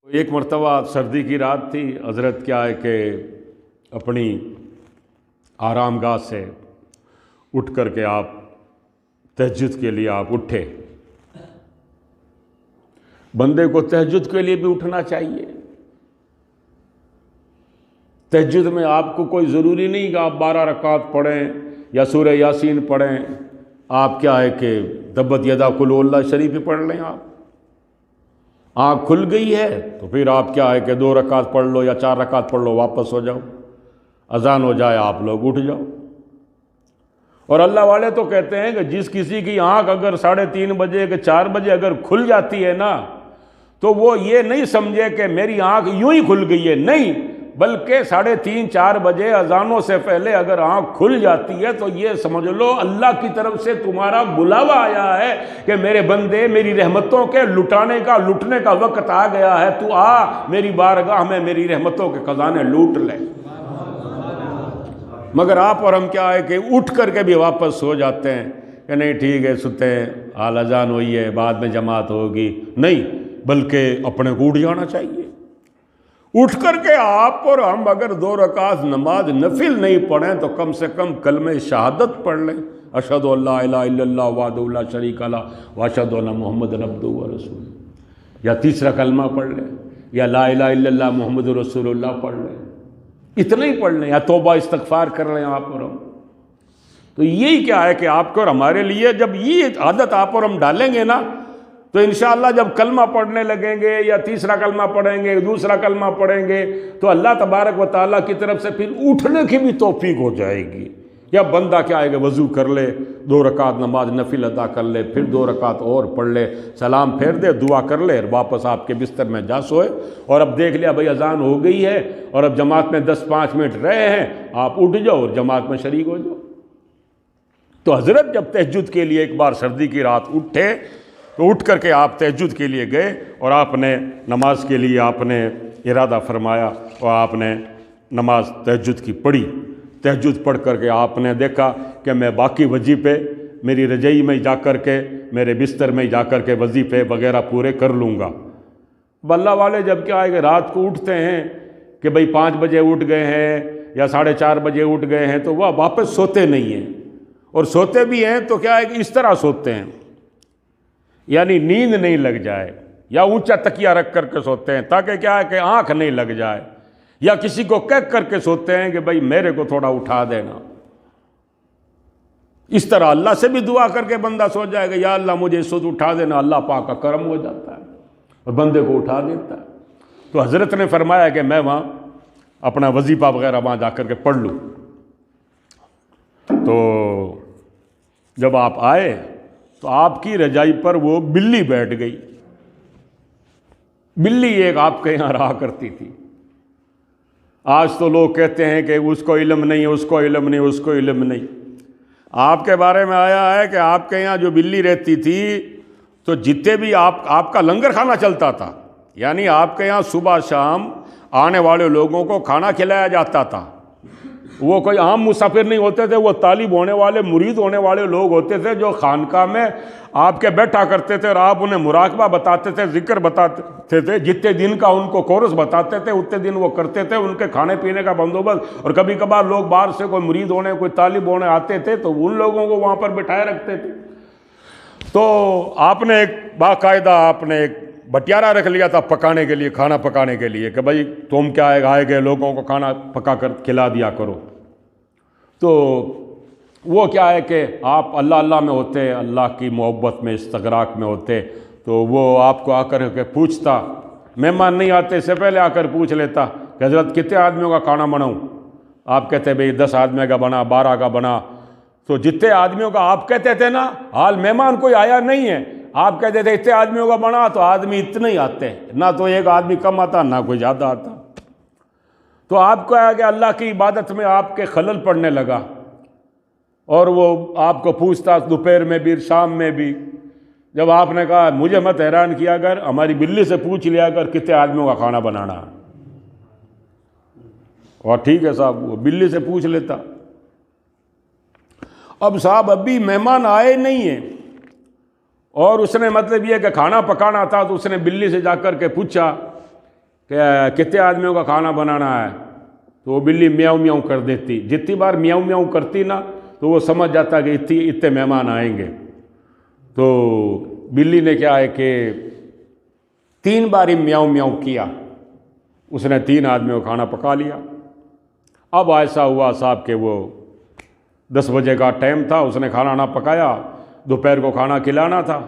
ایک مرتبہ سردی کی رات تھی، حضرت کیا ہے کہ اپنی آرام گاہ سے اٹھ کر کے آپ تہجد کے لیے آپ اٹھے۔ بندے کو تہجد کے لیے بھی اٹھنا چاہیے۔ تہجد میں آپ کو کوئی ضروری نہیں کہ آپ 12 رکعات پڑھیں یا سورہ یاسین پڑھیں، آپ کیا ہے کہ تبت یدا قل اللہ شریف ہی پڑھ لیں۔ آپ آنکھ کھل گئی ہے تو پھر آپ کیا ہے کہ 2 رکعت پڑھ لو یا 4 رکعت پڑھ لو، واپس ہو جاؤ، اذان ہو جائے آپ لوگ اٹھ جاؤ۔ اور اللہ والے تو کہتے ہیں کہ جس کسی کی آنکھ اگر 3:30 بجے کہ 4 بجے اگر کھل جاتی ہے نا، تو وہ یہ نہیں سمجھے کہ میری آنکھ یوں ہی کھل گئی ہے، نہیں، بلکہ 3:30 4 بجے اذانوں سے پہلے اگر آنکھ کھل جاتی ہے تو یہ سمجھ لو اللہ کی طرف سے تمہارا بلاوا آیا ہے کہ میرے بندے میری رحمتوں کے لٹنے کا وقت آ گیا ہے، تو آ میری بارگاہ میں میری رحمتوں کے خزانے لوٹ لے۔ مگر آپ اور ہم کیا ہے کہ اٹھ کر کے بھی واپس سو جاتے ہیں کہ نہیں ٹھیک ہے سوتے ہیں، حال اذان ہوئی ہے، بعد میں جماعت ہوگی، نہیں، بلکہ اپنے کو اٹھ جانا چاہیے۔ اٹھ کر کے آپ اور ہم اگر 2 رکعت نماز نفل نہیں پڑھیں تو کم سے کم کلمہ شہادت پڑھ لیں، اشہد ان لا الہ الا اللہ وحدہ لا شریک لہ واشہد ان محمد عبدہ ورسولہ، یا تیسرا کلمہ پڑھ لیں، یا لا الہ الا اللہ محمد رسول اللہ پڑھ لیں، اتنا ہی پڑھ لیں، یا توبہ استغفار کر لیں آپ اور ہم۔ تو یہی کیا ہے کہ آپ کو اور ہمارے لیے جب یہ عادت آپ اور ہم ڈالیں گے نا، تو انشاءاللہ جب کلمہ پڑھنے لگیں گے یا تیسرا کلمہ پڑھیں گے، دوسرا کلمہ پڑھیں گے، تو اللہ تبارک و تعالیٰ کی طرف سے پھر اٹھنے کی بھی توفیق ہو جائے گی۔ یا بندہ کیا ہے کہ وضو کر لے، 2 رکعت نماز نفل ادا کر لے، پھر 2 رکعت اور پڑھ لے، سلام پھیر دے، دعا کر لے، اور واپس آپ کے بستر میں جا سوئے۔ اور اب دیکھ لیا بھائی اذان ہو گئی ہے اور اب جماعت میں 10-5 منٹ رہے ہیں، آپ اٹھ جاؤ اور جماعت میں شریک ہو جاؤ۔ تو حضرت جب تہجد کے لیے ایک بار سردی کی رات اٹھے تو اٹھ کر کے آپ تہجد کے لیے گئے اور آپ نے نماز کے لیے آپ نے ارادہ فرمایا اور آپ نے نماز تہجد کی پڑھی۔ تہجد پڑھ کر کے آپ نے دیکھا کہ میں باقی وظیفے میری رجائی میں جا کر کے میرے بستر میں جا کر کے وظیفے وغیرہ پورے کر لوں گا۔ اللہ والے جب کیا ہے کہ رات کو اٹھتے ہیں کہ بھئی 5 بجے اٹھ گئے ہیں یا 4:30 بجے اٹھ گئے ہیں تو وہ واپس سوتے نہیں ہیں، اور سوتے بھی ہیں تو کیا ہے کہ اس طرح سوتے ہیں، یعنی نیند نہیں لگ جائے، یا اونچا تکیہ رکھ کر کے سوتے ہیں تاکہ کیا ہے کہ آنکھ نہیں لگ جائے، یا کسی کو کہہ کر کے سوتے ہیں کہ بھئی میرے کو تھوڑا اٹھا دینا۔ اس طرح اللہ سے بھی دعا کر کے بندہ سو جائے گا، یا اللہ مجھے اس وقت اٹھا دینا، اللہ پاک کا کرم ہو جاتا ہے اور بندے کو اٹھا دیتا ہے۔ تو حضرت نے فرمایا کہ میں وہاں اپنا وظیفہ وغیرہ وہاں جا کر کے پڑھ لوں۔ تو جب آپ آئے تو آپ کی رجائی پر وہ بلی بیٹھ گئی۔ بلی ایک آپ کے یہاں رہا کرتی تھی۔ آج تو لوگ کہتے ہیں کہ اس کو علم نہیں، اس کو علم نہیں، اس کو علم نہیں۔ آپ کے بارے میں آیا ہے کہ آپ کے یہاں جو بلی رہتی تھی تو جتنے بھی آپ کا لنگر کھانا چلتا تھا، یعنی آپ کے یہاں صبح شام آنے والے لوگوں کو کھانا کھلایا جاتا تھا۔ وہ کوئی عام مسافر نہیں ہوتے تھے، وہ طالب ہونے والے، مرید ہونے والے لوگ ہوتے تھے جو خانقاہ میں آپ کے بیٹھا کرتے تھے اور آپ انہیں مراقبہ بتاتے تھے، ذکر بتاتے تھے، جتنے دن کا ان کو کورس بتاتے تھے اتنے دن وہ کرتے تھے، ان کے کھانے پینے کا بندوبست۔ اور کبھی کبھار لوگ باہر سے کوئی مرید ہونے کوئی طالب ہونے آتے تھے تو ان لوگوں کو وہاں پر بٹھائے رکھتے تھے۔ تو آپ نے ایک باقاعدہ آپ نے ایک بٹیارہ رکھ لیا تھا پکانے کے لیے، کھانا پکانے کے لیے، کہ بھائی تم کیا ہے آئے گئے لوگوں کو کھانا پکا کر کھلا دیا کرو۔ تو وہ کیا ہے کہ آپ اللہ اللہ میں ہوتے، اللہ کی محبت میں استغراق میں ہوتے، تو وہ آپ کو آ کر کے پوچھتا، مہمان نہیں آتے اس سے پہلے آ کر پوچھ لیتا کہ حضرت کتنے آدمیوں کا کھانا بناؤں؟ آپ کہتے بھئی 10 آدمی کا بنا، 12 کا بنا۔ تو جتنے آدمیوں کا آپ کہتے تھے نا، حال مہمان کوئی آیا نہیں ہے، آپ کہتے تھے اتنے آدمیوں کا بنا تو آدمی اتنے ہی آتے، نہ تو ایک آدمی کم آتا نہ کوئی زیادہ آتا۔ تو آپ کو کہ اللہ کی عبادت میں آپ کے خلل پڑنے لگا، اور وہ آپ کو پوچھتا دوپہر میں بھی شام میں بھی۔ جب آپ نے کہا مجھے مت حیران کیا کر، ہماری بلی سے پوچھ لیا کر کتنے آدمیوں کا کھانا بنانا، اور ٹھیک ہے صاحب وہ بلی سے پوچھ لیتا۔ اب صاحب ابھی مہمان آئے نہیں ہیں اور اس نے مطلب یہ کہ کھانا پکانا تھا، تو اس نے بلی سے جا کر کے پوچھا کہ کتنے آدمیوں کا کھانا بنانا ہے، تو وہ بلی میاؤں میاؤں کر دیتی. جتنی بار میاؤں میاؤں کرتی نا تو وہ سمجھ جاتا کہ اتنے مہمان آئیں گے. تو بلی نے کیا ہے کہ 3 بار ہی میاؤں میاؤں کیا. اس نے 3 آدمیوں کا کھانا پکا لیا. اب ایسا ہوا صاحب کہ وہ 10 بجے کا ٹائم تھا، اس نے کھانا نہ پکایا، دوپہر کو کھانا کھلانا تھا.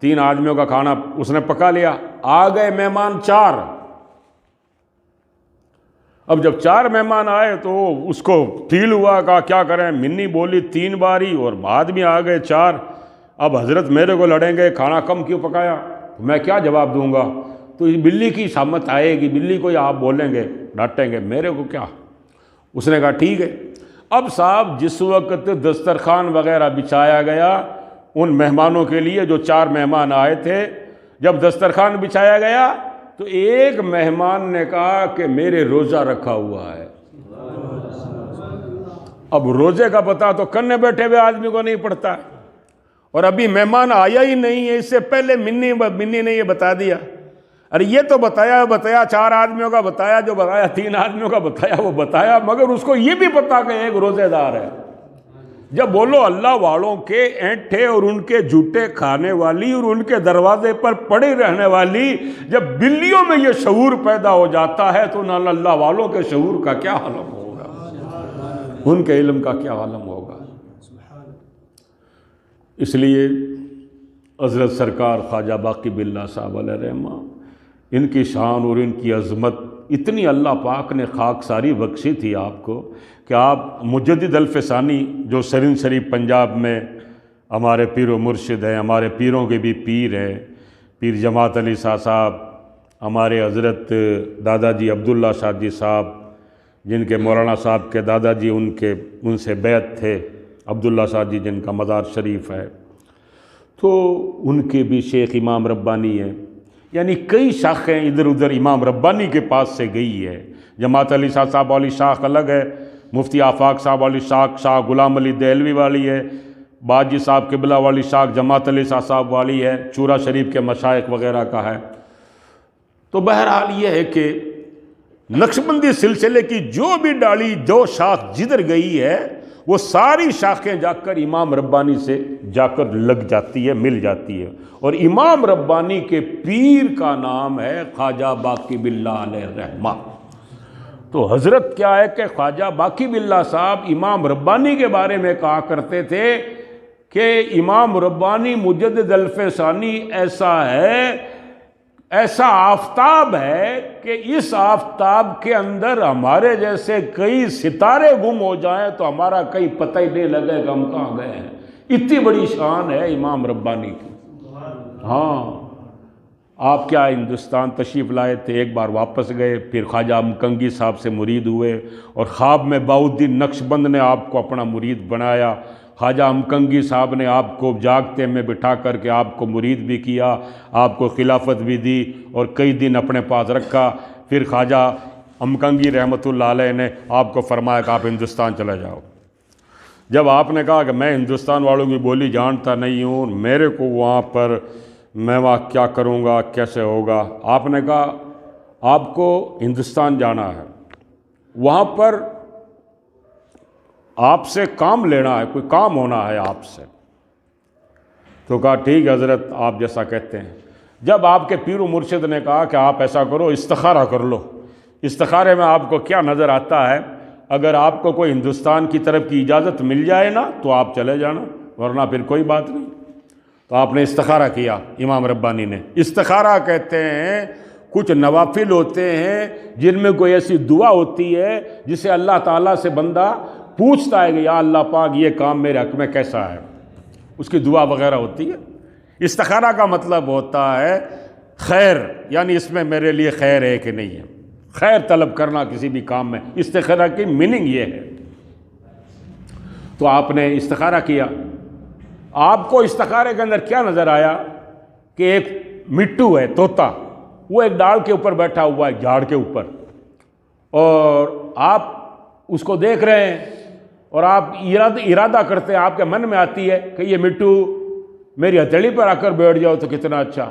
3 آدمیوں کا کھانا اس نے پکا لیا. آ گئے مہمان 4. اب جب 4 مہمان آئے تو اس کو فیل ہوا کہ کیا کریں، منی بولی 3 باری اور آدمی آ گئے 4. اب حضرت میرے کو لڑیں گے، کھانا کم کیوں پکایا، میں کیا جواب دوں گا. تو بلی کی سامت آئے گی، بلی کو آپ بولیں گے، ڈانٹیں گے، میرے کو کیا. اس نے کہا ٹھیک ہے. اب صاحب جس وقت دسترخوان وغیرہ بچھایا گیا ان مہمانوں کے لیے، جو 4 مہمان آئے تھے، جب دسترخوان بچھایا گیا تو ایک مہمان نے کہا کہ میرے روزہ رکھا ہوا ہے. اب روزے کا پتہ تو کنے بیٹھے ہوئے آدمی کو نہیں پڑتا ہے، اور ابھی مہمان آیا ہی نہیں ہے، اس سے پہلے منی نے یہ بتا دیا. ارے یہ تو بتایا 4 آدمیوں کا بتایا، جو بتایا 3 آدمیوں کا بتایا وہ بتایا، مگر اس کو یہ بھی پتا کہ ایک روزے دار ہے. جب بولو اللہ والوں کے اینٹھے اور ان کے جھوٹے کھانے والی اور ان کے دروازے پر پڑی رہنے والی جب بلیوں میں یہ شعور پیدا ہو جاتا ہے تو نہ اللہ والوں کے شعور کا کیا عالم ہوگا، ان کے علم کا کیا عالم ہوگا. اس لیے حضرت سرکار خواجہ باقی باللہ صاحب علیہ رحمہ، ان کی شان اور ان کی عظمت اتنی اللہ پاک نے خاک ساری بخشی تھی آپ کو کہ آپ مجدد الفسانی، جو سرن شریف پنجاب میں ہمارے پیر و مرشد ہیں، ہمارے پیروں کے بھی پیر ہیں، پیر جماعت علی شاہ صاحب، ہمارے حضرت دادا جی عبداللہ شاہ جی صاحب، جن کے مولانا صاحب کے دادا جی ان سے بیعت تھے، عبداللہ شاہ جی جن کا مزار شریف ہے، تو ان کے بھی شیخ امام ربانی ہیں. یعنی کئی شاخیں ادھر ادھر امام ربانی کے پاس سے گئی ہے. جماعت علی شاہ صاحب والی شاخ الگ ہے، مفتی آفاق صاحب والی شاخ غلام علی دہلوی والی ہے، باجی صاحب قبلہ والی شاخ جماعت علی شاہ صاحب والی ہے، چورا شریف کے مشائخ وغیرہ کا ہے. تو بہرحال یہ ہے کہ نقشبندی سلسلے کی جو بھی ڈالی، جو شاخ جدھر گئی ہے، وہ ساری شاخیں جا کر امام ربانی سے جا کر لگ جاتی ہے، مل جاتی ہے. اور امام ربانی کے پیر کا نام ہے خواجہ باقی باللہ علیہ رحمہ. تو حضرت کیا ہے کہ خواجہ باقی باللہ صاحب امام ربانی کے بارے میں کہا کرتے تھے کہ امام ربانی مجدد الفسانی ایسا آفتاب ہے کہ اس آفتاب کے اندر ہمارے جیسے کئی ستارے گم ہو جائیں تو ہمارا کئی پتہ ہی نہیں لگے کہ ہم کہاں گئے ہیں. اتنی بڑی شان ہے امام ربانی کی. ہاں، آپ کیا ہندوستان تشریف لائے تھے، ایک بار واپس گئے، پھر خواجہ امکنگی صاحب سے مرید ہوئے، اور خواب میں بہاؤالدین نقشبند نے آپ کو اپنا مرید بنایا. خواجہ امکنگی صاحب نے آپ کو جاگتے میں بٹھا کر کے آپ کو مرید بھی کیا، آپ کو خلافت بھی دی اور کئی دن اپنے پاس رکھا. پھر خواجہ امکنگی رحمۃ اللہ علیہ نے آپ کو فرمایا کہ آپ ہندوستان چلے جاؤ. جب آپ نے کہا کہ میں ہندوستان والوں کی بولی جانتا نہیں ہوں، میرے کو وہاں پر میں وہاں کیا کروں گا، کیسے ہوگا، آپ نے کہا آپ کو ہندوستان جانا ہے، وہاں پر آپ سے کام لینا ہے، کوئی کام ہونا ہے آپ سے. تو کہا ٹھیک ہے حضرت، آپ جیسا کہتے ہیں. جب آپ کے پیر و مرشد نے کہا کہ آپ ایسا کرو، استخارہ کر لو. استخارے میں آپ کو کیا نظر آتا ہے، اگر آپ کو کوئی ہندوستان کی طرف کی اجازت مل جائے نا تو آپ چلے جانا، ورنہ پھر کوئی بات نہیں. تو آپ نے استخارہ کیا. امام ربانی نے استخارہ کہتے ہیں کچھ نوافل ہوتے ہیں جن میں کوئی ایسی دعا ہوتی ہے جسے اللہ تعالیٰ سے بندہ پوچھتا ہے کہ یا اللہ پاک یہ کام میرے حق میں کیسا ہے، اس کی دعا وغیرہ ہوتی ہے. استخارہ کا مطلب ہوتا ہے خیر، یعنی اس میں میرے لیے خیر ہے کہ نہیں ہے، خیر طلب کرنا کسی بھی کام میں. استخارہ کی میننگ یہ ہے. تو آپ نے استخارہ کیا. آپ کو استخارے کے اندر کیا نظر آیا کہ ایک مٹھو ہے، طوطا، وہ ایک ڈال کے اوپر بیٹھا ہوا ہے، جھاڑ کے اوپر، اور آپ اس کو دیکھ رہے ہیں اور آپ ارادہ کرتے ہیں، آپ کے من میں آتی ہے کہ یہ مٹھو میری ہتھیلی پر آ کر بیٹھ جاؤ تو کتنا اچھا.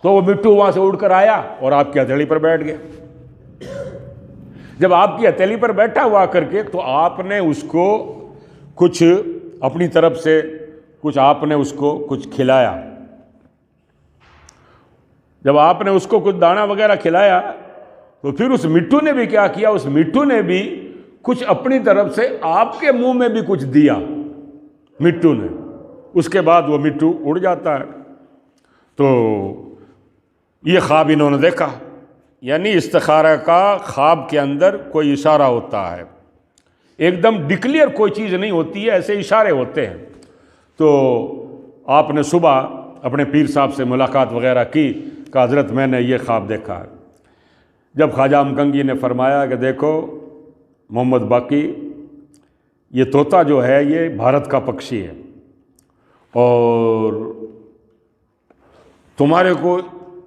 تو وہ مٹھو وہاں سے اڑ کر آیا اور آپ کی ہتھیلی پر بیٹھ گیا۔ جب آپ کی ہتھیلی پر بیٹھا ہوا کر کے تو آپ نے اس کو کچھ اپنی طرف سے آپ نے اس کو کچھ کھلایا۔ جب آپ نے اس کو کچھ دانا وغیرہ کھلایا تو پھر اس مٹھو نے بھی کیا کیا، اس مٹھو نے بھی کچھ اپنی طرف سے آپ کے منہ میں بھی کچھ دیا مٹھو نے۔ اس کے بعد وہ مٹھو اڑ جاتا ہے۔ تو یہ خواب انہوں نے دیکھا، یعنی استخارہ کا خواب کے اندر کوئی اشارہ ہوتا ہے، ایک دم ڈکلیئر کوئی چیز نہیں ہوتی ہے، ایسے اشارے ہوتے ہیں۔ تو آپ نے صبح اپنے پیر صاحب سے ملاقات وغیرہ کی کہ حضرت میں نے یہ خواب دیکھا ہے۔ جب خواجہ امکنگی نے فرمایا کہ دیکھو محمد باقی، یہ طوطا جو ہے یہ بھارت کا پکشی ہے اور تمہارے کو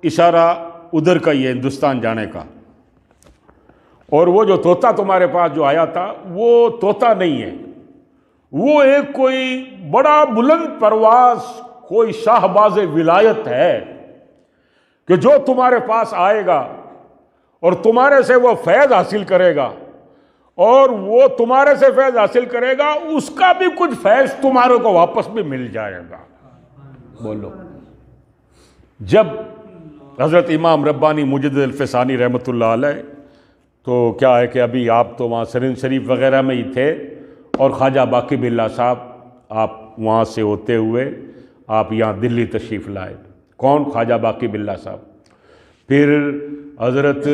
اشارہ ادھر کا ہی ہے، ہندوستان جانے کا، اور وہ جو طوطا تمہارے پاس جو آیا تھا وہ طوطا نہیں ہے، وہ ایک کوئی بڑا بلند پرواز کوئی شاہباز ولایت ہے کہ جو تمہارے پاس آئے گا اور تمہارے سے وہ فیض حاصل کرے گا، اور وہ تمہارے سے فیض حاصل کرے گا، اس کا بھی کچھ فیض تمہارے کو واپس بھی مل جائے گا۔ بولو۔ جب حضرت امام ربانی مجدد الفسانی رحمۃ اللہ علیہ، تو کیا ہے کہ ابھی آپ تو وہاں سرن شریف وغیرہ میں ہی تھے، اور خواجہ باقی باللہ صاحب آپ وہاں سے ہوتے ہوئے آپ یہاں دلی تشریف لائے۔ کون؟ خواجہ باقی باللہ صاحب۔ پھر حضرت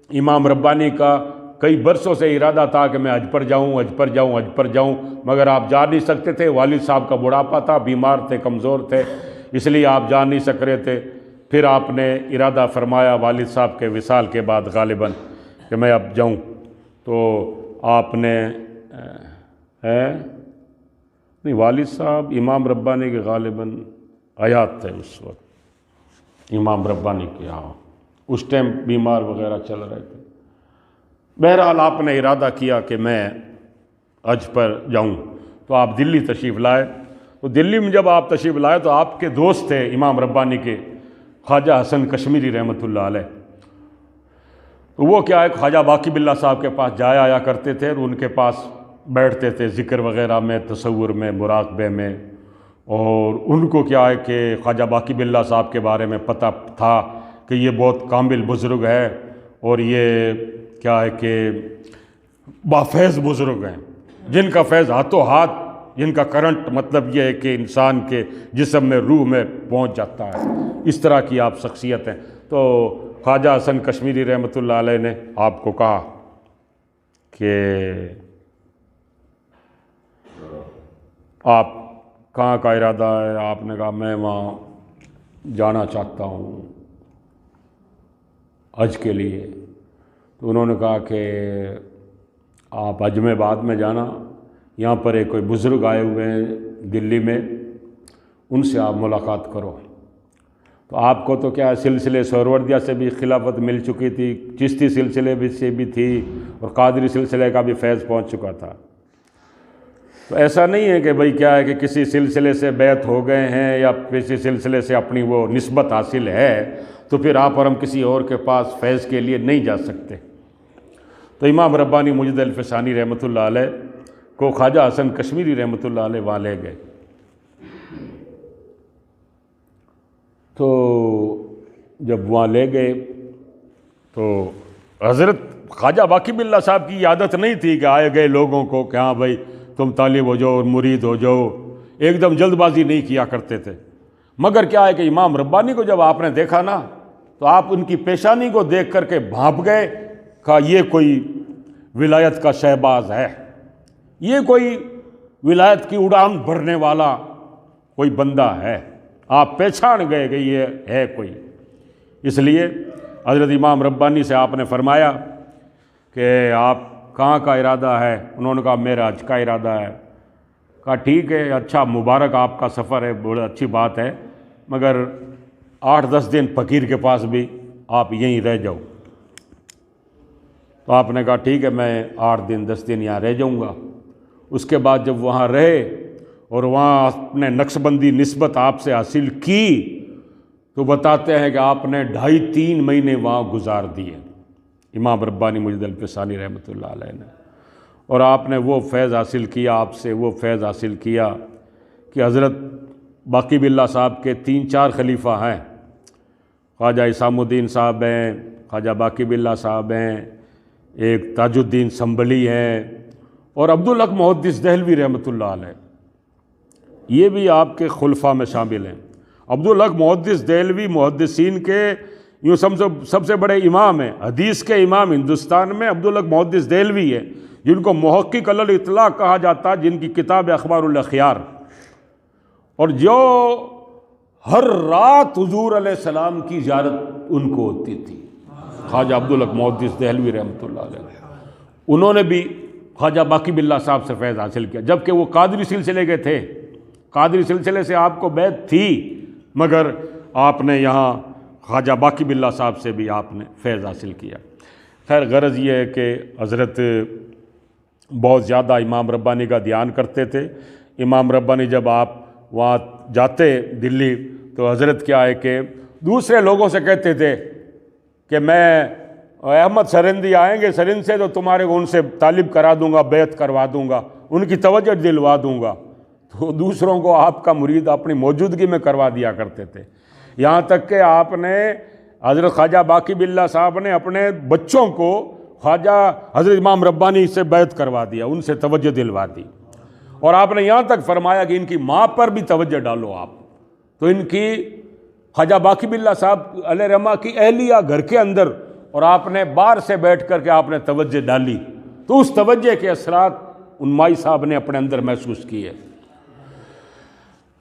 امام ربانی کا کئی برسوں سے ارادہ تھا کہ میں حج پر جاؤں، مگر آپ جا نہیں سکتے تھے، والد صاحب کا بڑھاپا تھا، بیمار تھے، کمزور تھے، اس لیے آپ جا نہیں سک رہے تھے۔ پھر آپ نے ارادہ فرمایا والد صاحب کے وصال کے بعد غالباً کہ میں اب جاؤں، تو آپ نے نہیں، والد صاحب امام ربانی کے غالباً حیات تھے اس وقت، امام ربانی کے ہاں اس ٹائم بیمار وغیرہ چل رہے تھے۔ بہرحال آپ نے ارادہ کیا کہ میں حج پر جاؤں، تو آپ دلی تشریف لائے۔ تو دلی میں جب آپ تشریف لائے تو آپ کے دوست تھے امام ربانی کے خواجہ حسن کشمیری رحمۃ اللہ علیہ، تو وہ کیا ہے خواجہ باقی باللہ صاحب کے پاس جایا آیا کرتے تھے، اور ان کے پاس بیٹھتے تھے ذکر وغیرہ میں، تصور میں، مراقبے میں، اور ان کو کیا ہے کہ خواجہ باقی باللہ صاحب کے بارے میں پتہ تھا کہ یہ بہت کامل بزرگ ہے، اور یہ کیا ہے کہ بافیض بزرگ ہیں، جن کا فیض ہاتھوں ہاتھ، جن کا کرنٹ مطلب یہ ہے کہ انسان کے جسم میں، روح میں پہنچ جاتا ہے، اس طرح کی آپ شخصیت ہیں۔ تو خواجہ حسن کشمیری رحمۃ اللہ علیہ نے آپ کو کہا کہ آپ کہاں کا ارادہ ہے؟ آپ نے کہا میں وہاں جانا چاہتا ہوں حج کے لیے۔ تو انہوں نے کہا کہ آپ حج میں بعد میں جانا، یہاں پر ایک کوئی بزرگ آئے ہوئے ہیں دلی میں، ان سے آپ ملاقات کرو۔ تو آپ کو تو کیا سلسلے سہروردیہ سے بھی خلافت مل چکی تھی، چشتی سلسلے سے بھی تھی، اور قادری سلسلے کا بھی فیض پہنچ چکا تھا۔ تو ایسا نہیں ہے کہ بھئی کیا ہے کہ کسی سلسلے سے بیعت ہو گئے ہیں یا کسی سلسلے سے اپنی وہ نسبت حاصل ہے تو پھر آپ اور ہم کسی اور کے پاس فیض کے لیے نہیں جا سکتے۔ تو امام ربانی مجدد الفسانی رحمۃ اللہ علیہ کو خواجہ حسن کشمیری رحمۃ اللہ علیہ وہاں لے گئے۔ تو جب وہاں لے گئے تو حضرت خواجہ باقی باللہ صاحب کی عادت نہیں تھی کہ آئے گئے لوگوں کو کہ ہاں بھائی تم طالب ہو جاؤ اور مرید ہو جاؤ، ایک دم جلد بازی نہیں کیا کرتے تھے۔ مگر کیا ہے کہ امام ربانی کو جب آپ نے دیکھا نا تو آپ ان کی پیشانی کو دیکھ کر کے بھانپ گئے، کہا یہ کوئی ولایت کا شہباز ہے، یہ کوئی ولایت کی اڑان بھرنے والا کوئی بندہ ہے۔ آپ پہچان گئے کہ یہ ہے کوئی۔ اس لیے حضرت امام ربانی سے آپ نے فرمایا کہ آپ کہاں کا ارادہ ہے؟ انہوں نے کہا میرا حج کا ارادہ ہے۔ کہا ٹھیک ہے، اچھا مبارک آپ کا سفر ہے، بڑی اچھی بات ہے، مگر 8-10 دن فقیر کے پاس بھی آپ یہیں رہ جاؤ۔ تو آپ نے کہا ٹھیک ہے، میں 8 دن 10 دن یہاں رہ جاؤں گا۔ اس کے بعد جب وہاں رہے اور وہاں اپنے نقشبندی نسبت آپ سے حاصل کی تو بتاتے ہیں کہ آپ نے 2.5-3 مہینے وہاں گزار دیے امام ربانی مجد الفسانی رحمۃ اللہ علیہ نے، اور آپ نے وہ فیض حاصل کیا، آپ سے وہ فیض حاصل کیا کہ حضرت باقی باللہ صاحب کے 3-4 خلیفہ ہیں، خواجہ اسام الدین صاحب ہیں، خواجہ باقی باللہ صاحب ہیں، ایک تاج الدین سنبھلی ہیں، اور عبدالحق محدث دہلوی رحمۃ اللہ علیہ، یہ بھی آپ کے خلفاء میں شامل ہیں۔ عبدالحق محدث دہلوی محدثین کے یوں سب سے بڑے امام ہیں، حدیث کے امام ہندوستان میں عبدالحق محدث دہلوی ہے، جن کو محقق علی الاطلاق کہا جاتا ہے، جن کی کتاب اخبار الاخیار، اور جو ہر رات حضور علیہ السلام کی زیارت ان کو ہوتی تھی، خواجہ عبدالحق محدث دہلوی رحمۃ اللہ علیہ، انہوں نے بھی خواجہ باقی باللہ صاحب سے فیض حاصل کیا، جبکہ وہ قادری سلسلے کے تھے، قادری سلسلے سے آپ کو بیعت تھی، مگر آپ نے یہاں خواجہ باقی باللہ صاحب سے بھی آپ نے فیض حاصل کیا۔ خیر غرض یہ ہے کہ حضرت بہت زیادہ امام ربانی کا دھیان کرتے تھے۔ امام ربانی جب آپ وہاں جاتے دلی تو حضرت کیا ہے کہ دوسرے لوگوں سے کہتے تھے کہ میں احمد سرندی آئیں گے سرند سے تو تمہارے کو ان سے طالب کرا دوں گا، بیعت کروا دوں گا، ان کی توجہ دلوا دوں گا، تو دوسروں کو آپ کا مرید اپنی موجودگی میں کروا دیا کرتے تھے، یہاں تک کہ آپ نے حضرت خواجہ باقی باللہ صاحب نے اپنے بچوں کو خواجہ حضرت امام ربانی سے بیعت کروا دیا، ان سے توجہ دلوا دی، اور آپ نے یہاں تک فرمایا کہ ان کی ماں پر بھی توجہ ڈالو آپ، تو ان کی خواجہ باقی باللہ صاحب علیہ رحمہ کی اہلیہ گھر کے اندر، اور آپ نے باہر سے بیٹھ کر کے آپ نے توجہ ڈالی، تو اس توجہ کے اثرات ان مائی صاحب نے اپنے اندر محسوس کیے۔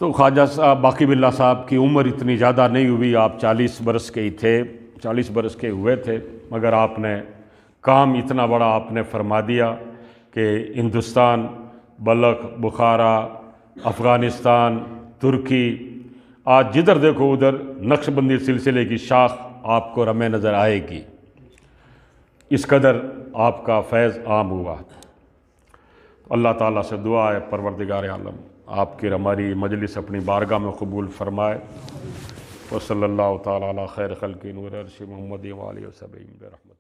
تو خواجہ صاحب باقی باللہ صاحب کی عمر اتنی زیادہ نہیں ہوئی، آپ 40 برس کے ہی تھے، 40 برس کے ہوئے تھے، مگر آپ نے کام اتنا بڑا آپ نے فرما دیا کہ ہندوستان، بلخ، بخارا، افغانستان، ترکی، آج جدھر دیکھو ادھر نقش بندی سلسلے کی شاخ آپ کو رمے نظر آئے گی، اس قدر آپ کا فیض عام ہوا۔ اللہ تعالیٰ سے دعا ہے پروردگار عالم آپ کی ہماری مجلس اپنی بارگاہ میں قبول فرمائے، وصلی اللہ تعالیٰ علی خیر خلق نور عرش محمد و آلہ وصحبہ برحمتہ۔